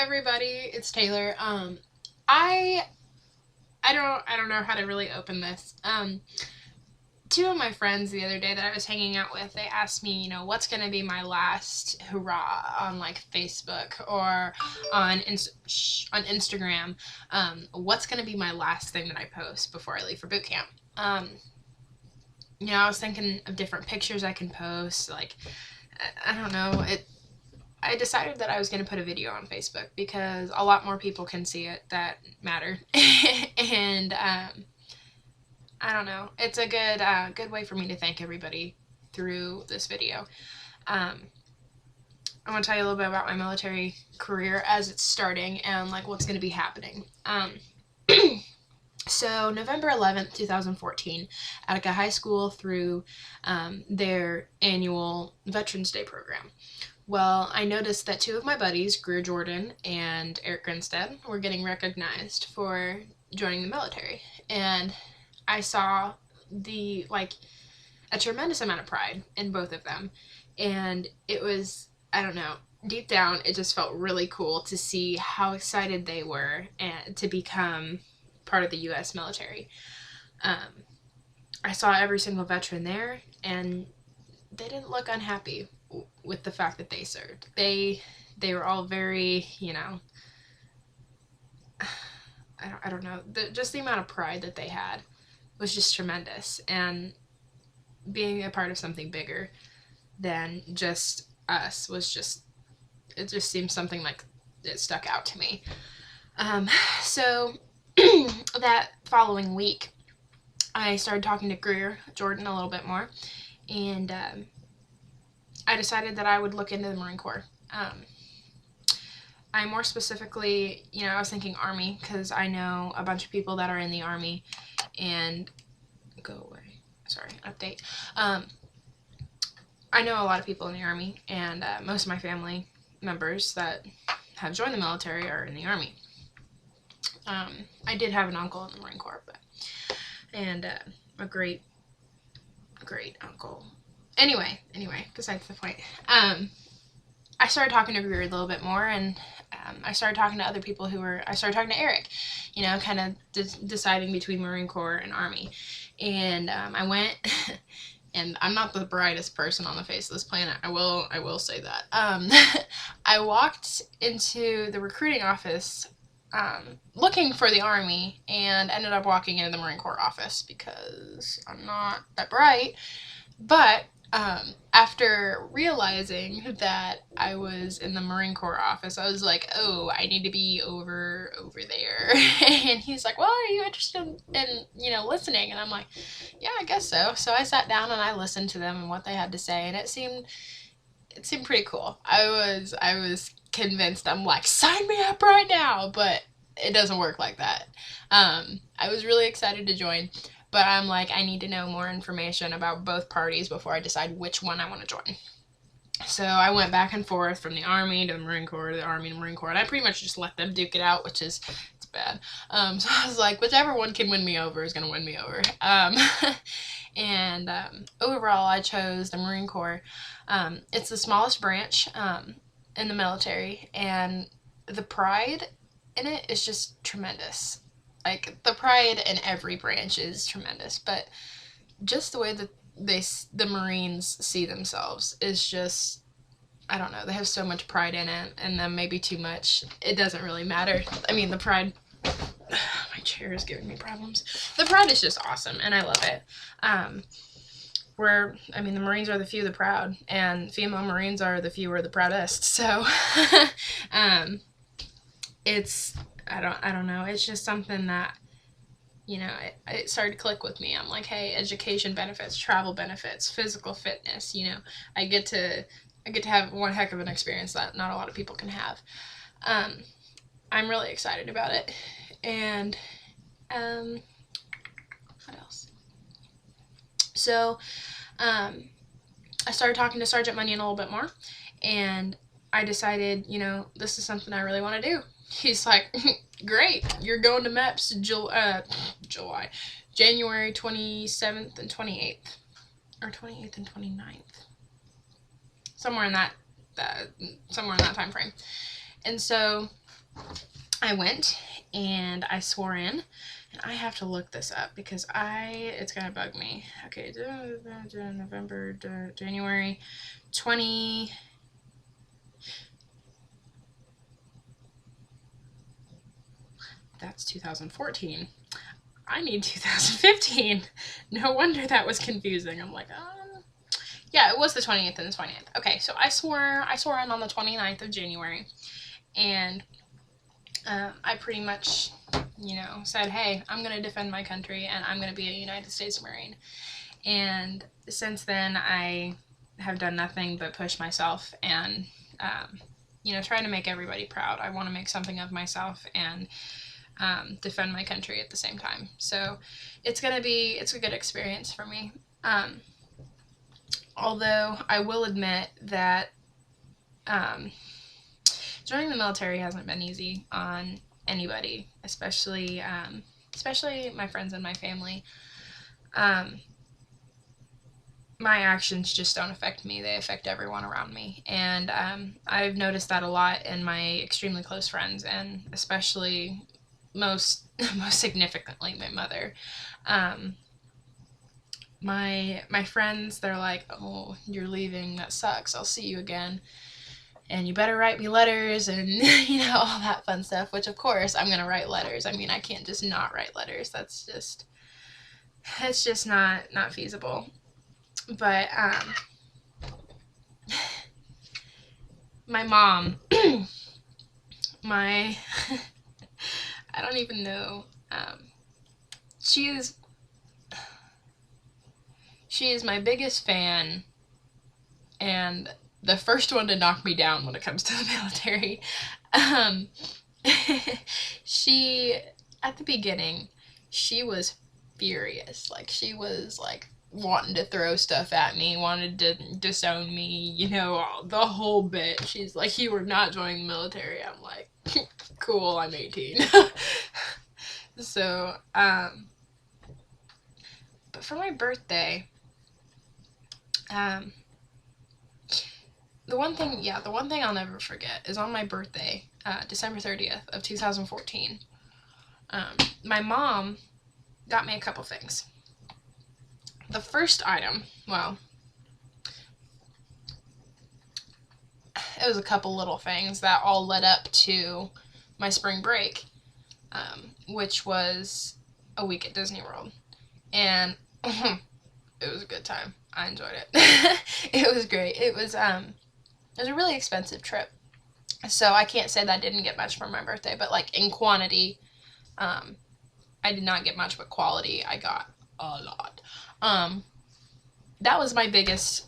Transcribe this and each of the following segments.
everybody, it's Taylor. I I don't know how to really open this. Two of my friends the other day that I was hanging out with, they asked me, what's gonna be my last hurrah on like Facebook or on Instagram. What's gonna be my last thing that I post before I leave for boot camp? I was thinking of different pictures I can post. Like, I don't know. I decided that I was going to put a video on Facebook because a lot more people can see it that matter. And I don't know. It's a good way for me to thank everybody through this video. I want to tell you a little bit about my military career as it's starting and like what's going to be happening. So November 11th, 2014, Attica High School through their annual Veterans Day program. Well, I noticed that two of my buddies, Greer Jordan and Eric Grinstead, were getting recognized for joining the military. And I saw a tremendous amount of pride in both of them. And it was, I don't know, deep down, it just felt really cool to see how excited they were and to become part of the U.S. military. I saw every single veteran there, and they didn't look unhappy with the fact that they served. They were all very, I don't know, just the amount of pride that they had was just tremendous. And being a part of something bigger than just us it just seemed something like it stuck out to me. So that following week, I started talking to Greer Jordan a little bit more, and I decided that I would look into the Marine Corps. I more specifically, I was thinking Army because I know a bunch of people that are in the Army, and go away. Sorry, update. I know a lot of people in the Army, and most of my family members that have joined the military are in the Army. I did have an uncle in the Marine Corps, and a great uncle. Anyway, besides the point. I started talking to Greer a little bit more, and I started talking to other people I started talking to Eric, kind of deciding between Marine Corps and Army. And I went, and I'm not the brightest person on the face of this planet. I will say that. I walked into the recruiting office looking for the Army, and ended up walking into the Marine Corps office because I'm not that bright. But after realizing that I was in the Marine Corps office, I was like, oh, I need to be over there. And he's like, well, are you interested in listening? And I'm like, yeah, I guess so. So I sat down and I listened to them and what they had to say, and it seemed pretty cool. I was convinced. I'm like, sign me up right now, but it doesn't work like that. I was really excited to join, but I'm like, I need to know more information about both parties before I decide which one I want to join. So I went back and forth from the Army to the Marine Corps to the Army to the Marine Corps, and I pretty much just let them duke it out, which is, it's bad. So I was like, whichever one can win me over is going to win me over. And overall, I chose the Marine Corps. It's the smallest branch in the military, and the pride in it is just tremendous. Like, the pride in every branch is tremendous, but just the way that the Marines see themselves is just, I don't know, they have so much pride in it, and then maybe too much. It doesn't really matter. I mean, the pride, my chair is giving me problems. The pride is just awesome, and I love it. The Marines are the few, the proud, and female Marines are the few or the proudest. So, it's, I don't know, it's just something that, it started to click with me. I'm like, hey, education benefits, travel benefits, physical fitness, I get to have one heck of an experience that not a lot of people can have. I'm really excited about it. And, what else? So, I started talking to Sergeant Munyon a little bit more, and I decided, this is something I really want to do. He's like, great, you're going to MEPS January 27th and 28th, or 28th and 29th, somewhere in that time frame. And so I went and I swore in, and I have to look this up because it's gonna bug me. Okay, November, January 20. That's 2014. I need 2015. No wonder that was confusing. I'm like, yeah, it was the 20th and the 20th. Okay, so I swore in on the 29th of January, and I pretty much, said, hey, I'm going to defend my country, and I'm going to be a United States Marine. And since then, I have done nothing but push myself and, try to make everybody proud. I want to make something of myself and defend my country at the same time. So it's a good experience for me. Although I will admit that joining the military hasn't been easy on anybody, especially my friends and my family. My actions just don't affect me. They affect everyone around me. And I've noticed that a lot in my extremely close friends, and especially most significantly my mother. My friends, they're like, oh, you're leaving, that sucks, I'll see you again, and you better write me letters, and all that fun stuff, which of course I'm gonna write letters. I mean, I can't just not write letters. It's just not feasible. But my mom, I don't even know, she is my biggest fan, and the first one to knock me down when it comes to the military. She, at the beginning, she was furious. Like, she was, like, wanting to throw stuff at me, wanted to disown me, the whole bit. She's like, you were not joining the military. I'm like, cool, I'm 18. So, but for my birthday, the one thing I'll never forget is on my birthday, December 30th of 2014, my mom got me a couple things. The first item, well, it was a couple little things that all led up to my spring break, which was a week at Disney World. And it was a good time. I enjoyed it. It was great. It was a really expensive trip, so I can't say that I didn't get much for my birthday, but like in quantity, I did not get much, but quality, I got a lot. That was my biggest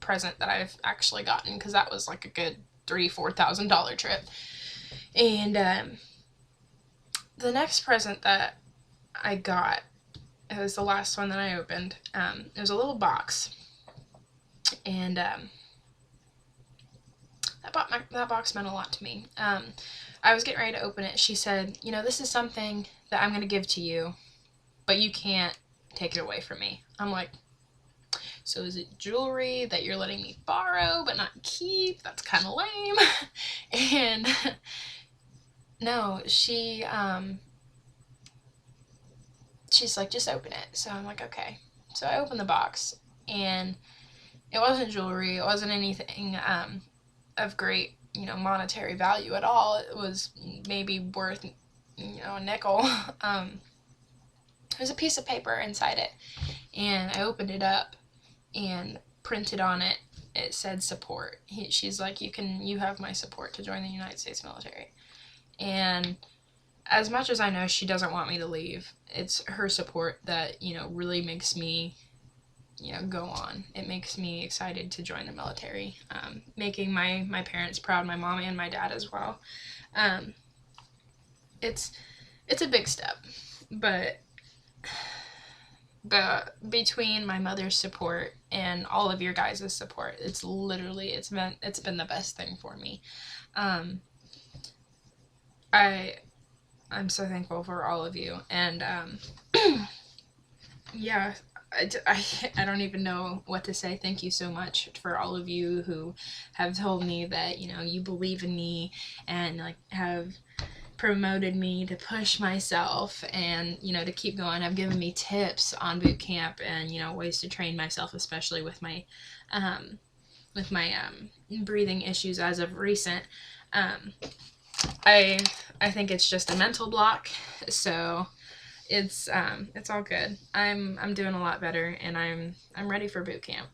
present that I've actually gotten, because that was like a good $3,000-$4,000 trip. And the next present that I got, it was the last one that I opened. It was a little box, and that box meant a lot to me. I was getting ready to open it. She said, this is something that I'm going to give to you, but you can't take it away from me. I'm like, so is it jewelry that you're letting me borrow but not keep? That's kind of lame. And no, she's like, just open it. So I'm like, okay. So I opened the box, and it wasn't jewelry. It wasn't anything of great, monetary value at all. It was maybe worth, a nickel. It was a piece of paper inside it, and I opened it up, and printed on it, it said support. She's like, you have my support to join the United States military. And as much as I know she doesn't want me to leave, it's her support that, really makes me, go on. It makes me excited to join the military, making my parents proud, my mom and my dad as well. It's a big step, but between my mother's support and all of your guys' support, it's been the best thing for me. I'm so thankful for all of you, and yeah, I don't even know what to say. Thank you so much for all of you who have told me that, you know, you believe in me and like have promoted me to push myself and, you know, to keep going. Have given me tips on boot camp and, you know, ways to train myself, especially with my breathing issues as of recent. I think it's just a mental block, so it's all good. I'm doing a lot better, and I'm ready for boot camp.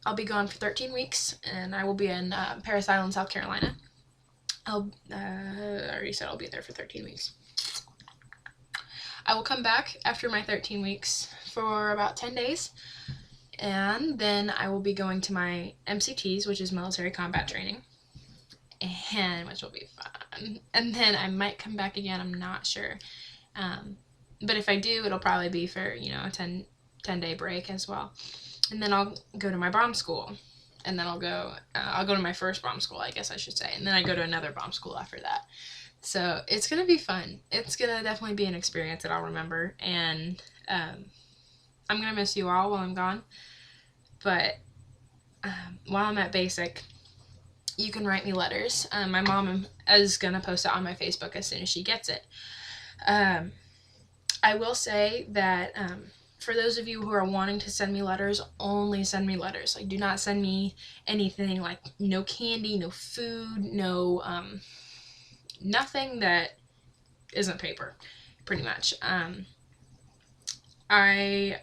I'll be gone for 13 weeks, and I will be in Parris Island, South Carolina. I already said I'll be there for 13 weeks. I will come back after my 13 weeks for about 10 days, and then I will be going to my MCTs, which is military combat training, and which will be fun. And then I might come back again, I'm not sure. But if I do, it'll probably be for, you know, a 10-day break as well. And then I'll go to my bomb school. And then I'll go to my first bomb school, I guess I should say. And then I go to another bomb school after that. So it's going to be fun. It's going to definitely be an experience that I'll remember. And I'm going to miss you all while I'm gone. But while I'm at basic, you can write me letters. My mom is going to post it on my Facebook as soon as she gets it. I will say that for those of you who are wanting to send me letters, only send me letters. Like, do not send me anything, like no candy, no food, no nothing that isn't paper, pretty much. I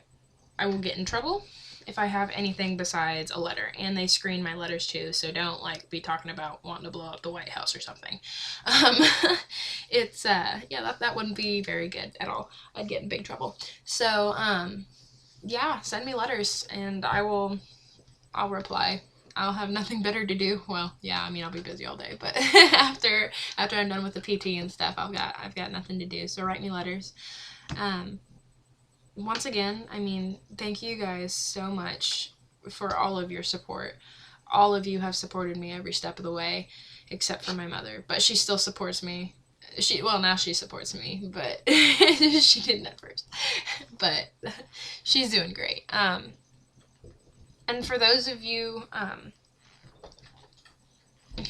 will get in trouble if I have anything besides a letter, and they screen my letters too, so don't like be talking about wanting to blow up the White House or something. It's yeah, that wouldn't be very good at all. I'd get in big trouble. So yeah, send me letters and I'll reply. I'll have nothing better to do. Well, yeah, I mean, I'll be busy all day, but after I'm done with the PT and stuff, I've got nothing to do. So write me letters. Once again, I mean, thank you guys so much for all of your support. All of you have supported me every step of the way, except for my mother, but she still supports me. Now she supports me, but she didn't at first. But she's doing great. And for those of you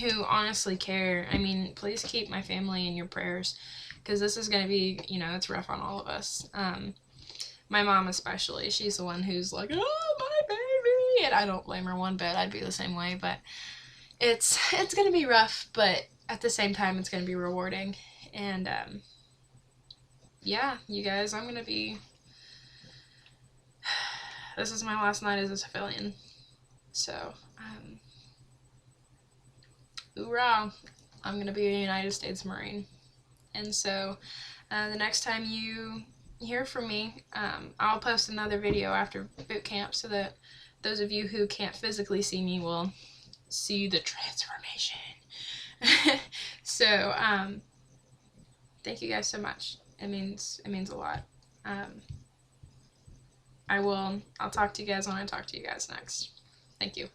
who honestly care, I mean, please keep my family in your prayers, because this is going to be, you know, it's rough on all of us. My mom especially, she's the one who's like, oh, my baby, and I don't blame her one bit. I'd be the same way, but it's going to be rough, but at the same time, it's going to be rewarding. And yeah, you guys, I'm going to be, this is my last night as a civilian, so hoorah, I'm going to be a United States Marine. And so the next time you hear from me, I'll post another video after boot camp so that those of you who can't physically see me will see the transformation. So thank you guys so much. It means a lot. I'll talk to you guys when I talk to you guys next. Thank you.